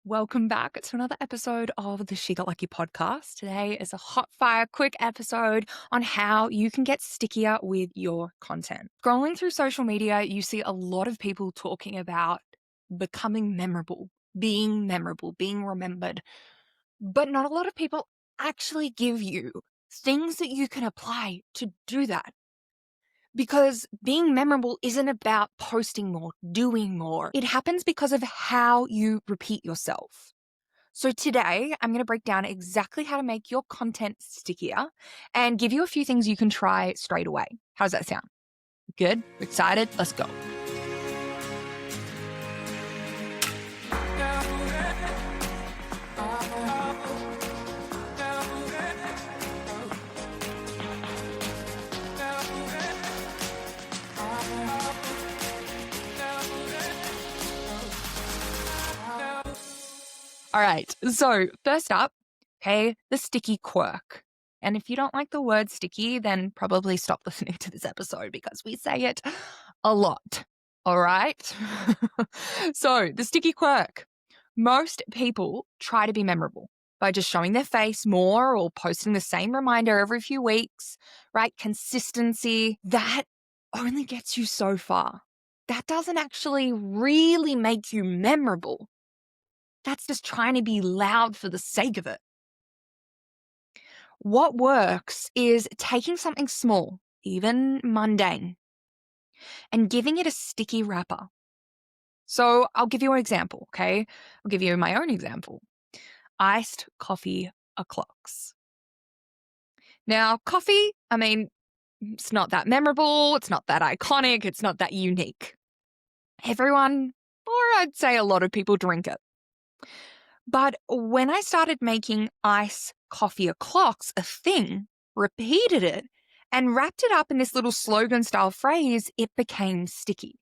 Welcome back to another episode of the She Got Lucky podcast. Today is a hot fire, quick episode on how you can get stickier with your content. Scrolling through social media, you see a lot of people talking about becoming memorable, being remembered, but not a lot of people actually give you things that you can apply to do that. Because being memorable isn't about posting more, doing more. It happens because of how you repeat yourself. So today, I'm going to break down exactly how to make your content stickier and give you a few things you can try straight away. How does that sound? Good? Excited? Let's go. All right. So first up, okay, the sticky quirk. And if you don't like the word sticky, then probably stop listening to this episode because we say it a lot. All right. So the sticky quirk. Most people try to be memorable by just showing their face more or posting the same reminder every few weeks, right? Consistency, that only gets you so far. That doesn't actually really make you memorable. That's just trying to be loud for the sake of it. What works is taking something small, even mundane, and giving it a sticky wrapper. So I'll give you an example, okay? I'll give you my own example. Iced coffee o'clocks. Now, coffee, it's not that memorable, it's not that iconic, it's not that unique. Everyone, or I'd say a lot of people, drink it. But when I started making ice coffee o'clocks a thing, repeated it, and wrapped it up in this little slogan style phrase, it became sticky.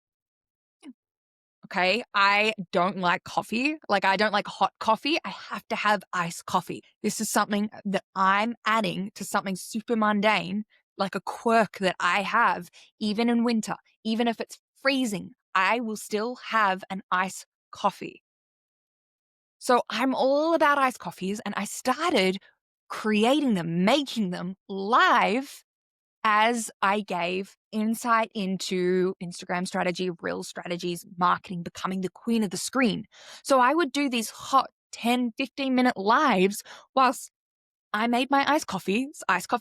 Okay, I don't like coffee. Like, I don't like hot coffee. I have to have iced coffee. This is something that I'm adding to something super mundane, like a quirk that I have, even in winter, even if it's freezing, I will still have an iced coffee. So I'm all about iced coffees, and I started creating them, making them live as I gave insight into Instagram strategy, reel strategies, marketing, becoming the queen of the screen. So I would do these hot 10, 15-minute lives whilst I made my iced coffee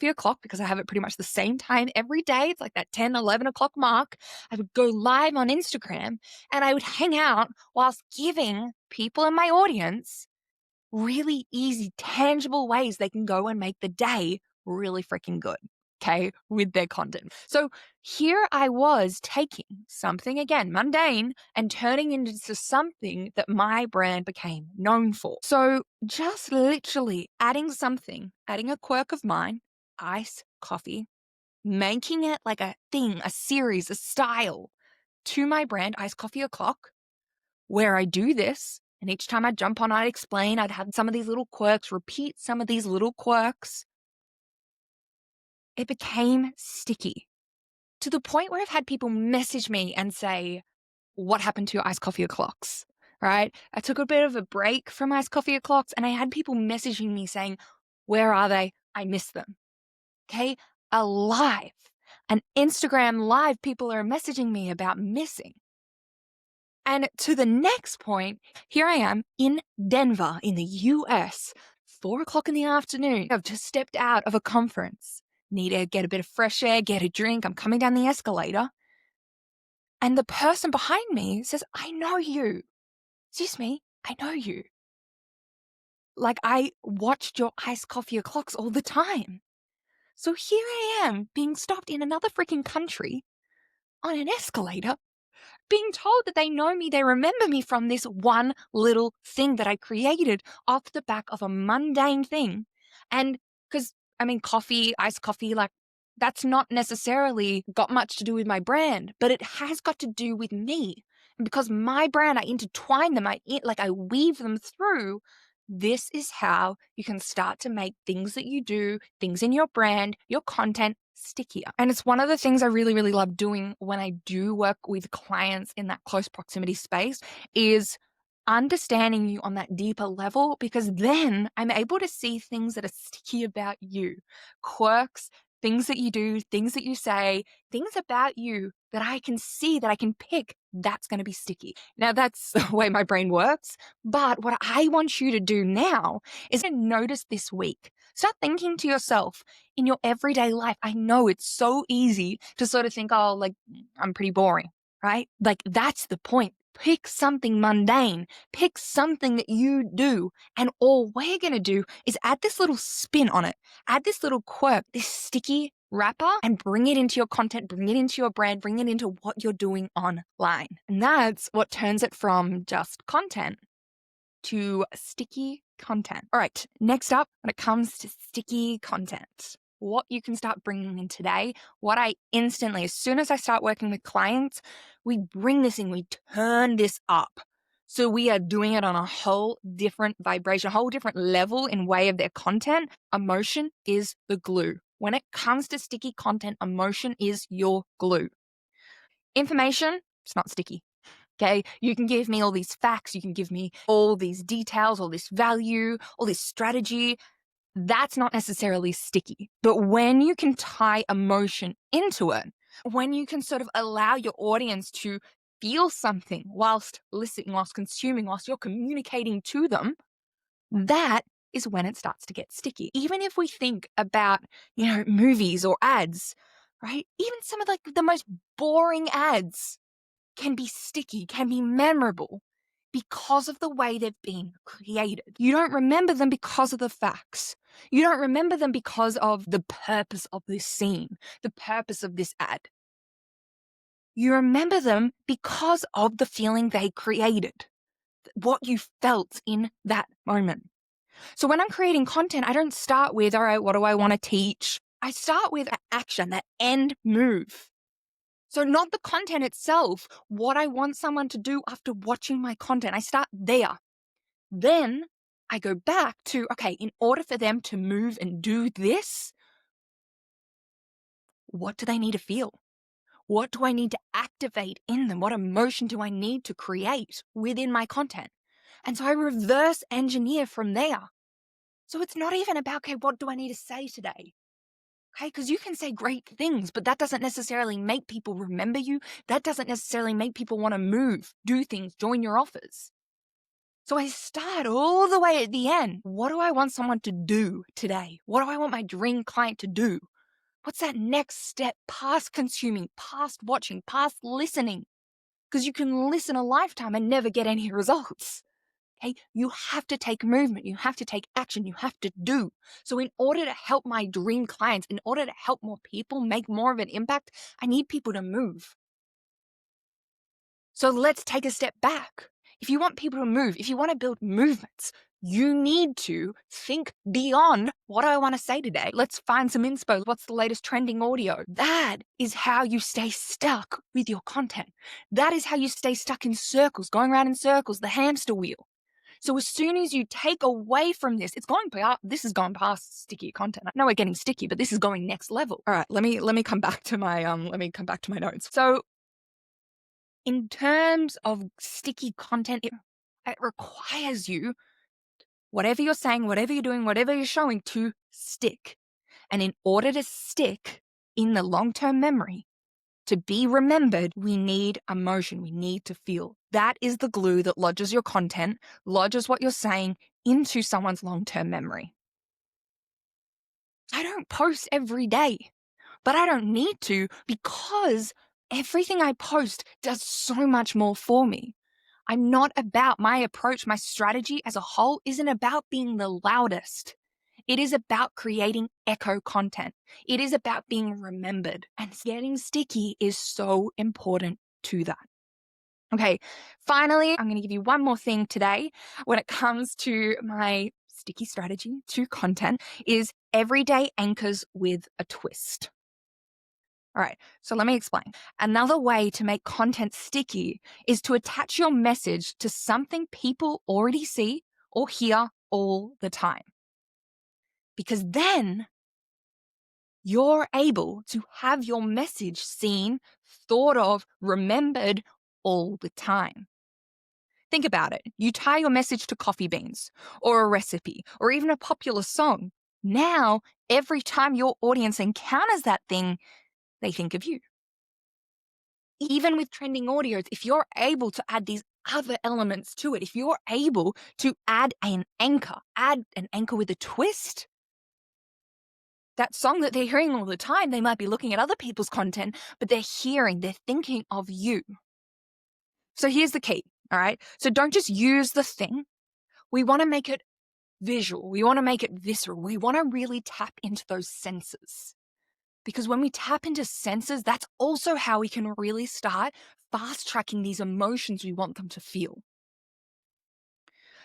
o'clock, because I have it pretty much the same time every day. It's like that 10, 11 o'clock mark. I would go live on Instagram and I would hang out whilst giving people in my audience really easy, tangible ways they can go and make the day really freaking good, okay, with their content. So here I was taking something, again, mundane, and turning it into something that my brand became known for. So just literally adding something, adding a quirk of mine, iced coffee, making it like a thing, a series, a style to my brand, Iced Coffee O'Clock, where I do this. And each time I'd jump on, I'd explain, I'd have some of these little quirks, repeat some of these little quirks. It became sticky to the point where I've had people message me and say, what happened to your iced coffee o'clocks? Right? I took a bit of a break from iced coffee o'clocks and I had people messaging me saying, where are they? I miss them. Okay? A live, an Instagram live, people are messaging me about missing. And to the next point, here I am in Denver, in the US, 4 o'clock in the afternoon. I've just stepped out of a conference. Need to get a bit of fresh air, get a drink. I'm coming down the escalator. And the person behind me says, I know you. Excuse me, I know you. Like, I watched your iced coffee o'clocks all the time. So here I am being stopped in another freaking country on an escalator, being told that they know me, they remember me from this one little thing that I created off the back of a mundane thing. And because, coffee, iced coffee, like, that's not necessarily got much to do with my brand, but it has got to do with me. And because my brand, I intertwine them, I weave them through. This is how you can start to make things that you do, things in your brand, your content, stickier. And it's one of the things I really, really love doing when I do work with clients in that close proximity space is understanding you on that deeper level, because then I'm able to see things that are sticky about you, quirks, things that you do, things that you say, things about you that I can see, that I can pick. That's going to be sticky. Now, that's the way my brain works. But what I want you to do now is to notice this week. Start thinking to yourself in your everyday life. I know it's so easy to sort of think, oh, like, I'm pretty boring, right? Like, that's the point. Pick something mundane. Pick something that you do. And all we're going to do is add this little spin on it, add this little quirk, this sticky wrapper, and bring it into your content, bring it into your brand, bring it into what you're doing online. And that's what turns it from just content to sticky content. All right, next up, when it comes to sticky content, what you can start bringing in today, what I instantly, as soon as I start working with clients, we bring this in, we turn this up. So we are doing it on a whole different vibration, a whole different level in way of their content. Emotion is the glue. When it comes to sticky content, emotion is your glue. Information, it's not sticky. Okay, you can give me all these facts, you can give me all these details, all this value, all this strategy. That's not necessarily sticky. But when you can tie emotion into it, when you can sort of allow your audience to feel something whilst listening, whilst consuming, whilst you're communicating to them, that is when it starts to get sticky. Even if we think about, movies or ads, right? Even some of like the most boring ads can be sticky, can be memorable because of the way they've been created. You don't remember them because of the facts. You don't remember them because of the purpose of this scene, the purpose of this ad. You remember them because of the feeling they created, what you felt in that moment. So when I'm creating content, I don't start with, all right, what do I want to teach? I start with action, that end move. So not the content itself, what I want someone to do after watching my content. I start there. Then I go back to, okay, in order for them to move and do this, what do they need to feel? What do I need to activate in them? What emotion do I need to create within my content? And so I reverse engineer from there. So it's not even about, okay, what do I need to say today? Okay, because you can say great things, but that doesn't necessarily make people remember you. That doesn't necessarily make people want to move, do things, join your offers. So I start all the way at the end. What do I want someone to do today? What do I want my dream client to do? What's that next step past consuming, past watching, past listening? Because you can listen a lifetime and never get any results. Okay, you have to take movement, you have to take action, you have to do. So in order to help my dream clients, in order to help more people make more of an impact, I need people to move. So let's take a step back. If you want people to move, if you want to build movements, you need to think beyond what I want to say today. Let's find some inspo. What's the latest trending audio? That is how you stay stuck with your content. That is how you stay stuck in circles, going around in circles, the hamster wheel. So as soon as you take away from this, this has gone past sticky content. I know we're getting sticky, but this is going next level. All right, let me come back to my notes. So in terms of sticky content, it requires you, whatever you're saying, whatever you're doing, whatever you're showing, to stick. And in order to stick in the long-term memory, to be remembered, we need emotion. We need to feel. That is the glue that lodges your content, lodges what you're saying into someone's long-term memory. I don't post every day, but I don't need to, because everything I post does so much more for me. I'm not about my approach, my strategy as a whole isn't about being the loudest. It is about creating echo content. It is about being remembered. And getting sticky is so important to that. Okay, finally, I'm going to give you one more thing today when it comes to my sticky strategy to content is everyday anchors with a twist. All right, so let me explain. Another way to make content sticky is to attach your message to something people already see or hear all the time. Because then you're able to have your message seen, thought of, remembered all the time. Think about it. You tie your message to coffee beans or a recipe or even a popular song. Now, every time your audience encounters that thing, they think of you. Even with trending audios, if you're able to add these other elements to it, if you're able to add an anchor with a twist, that song that they're hearing all the time, they might be looking at other people's content, but they're thinking of you. So here's the key, all right? So don't just use the thing. We want to make it visual. We want to make it visceral. We want to really tap into those senses. Because when we tap into senses, that's also how we can really start fast tracking these emotions we want them to feel.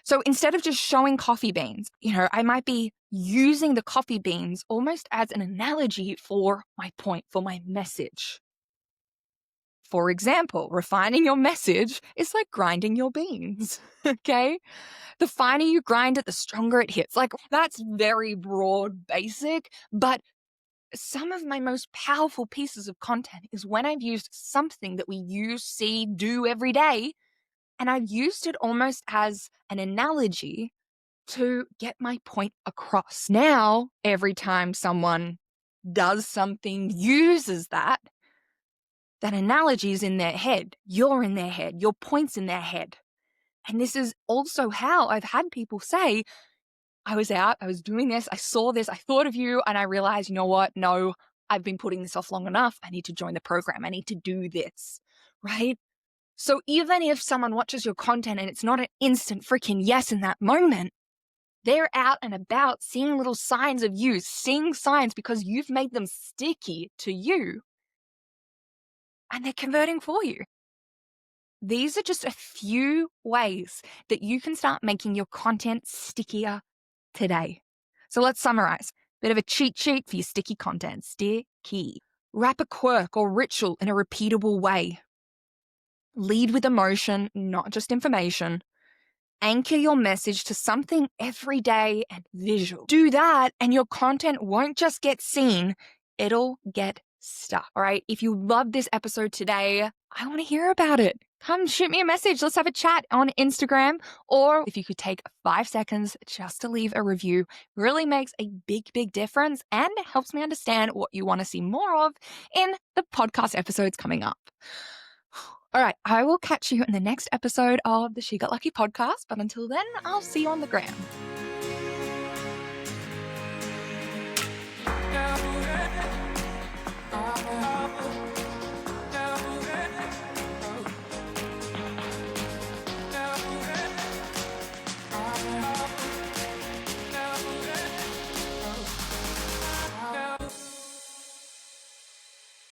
So instead of just showing coffee beans, I might be using the coffee beans almost as an analogy for my point, for my message. For example, refining your message is like grinding your beans, okay? The finer you grind it, the stronger it hits. Like, that's very broad, basic, but some of my most powerful pieces of content is when I've used something that we use, see, do every day, and I've used it almost as an analogy to get my point across. Now, every time someone does something, uses that analogy is in their head. You're in their head. Your point's in their head. And this is also how I've had people say, I was out, I was doing this, I saw this, I thought of you, and I realized, you know what? No, I've been putting this off long enough. I need to join the program. I need to do this, right? So even if someone watches your content and it's not an instant freaking yes in that moment, they're out and about seeing little signs of you, seeing signs because you've made them sticky to you, and they're converting for you. These are just a few ways that you can start making your content stickier today. So let's summarize. Bit of a cheat sheet for your sticky content. Sticky. Wrap a quirk or ritual in a repeatable way. Lead with emotion, not just information. Anchor your message to something everyday and visual. Do that and your content won't just get seen, it'll get stuck. All right. If you loved this episode today, I want to hear about it. Come shoot me a message. Let's have a chat on Instagram. Or if you could take 5 seconds just to leave a review, really makes a big, big difference and helps me understand what you want to see more of in the podcast episodes coming up. All right, I will catch you in the next episode of the She Got Lucky podcast. But until then, I'll see you on the gram.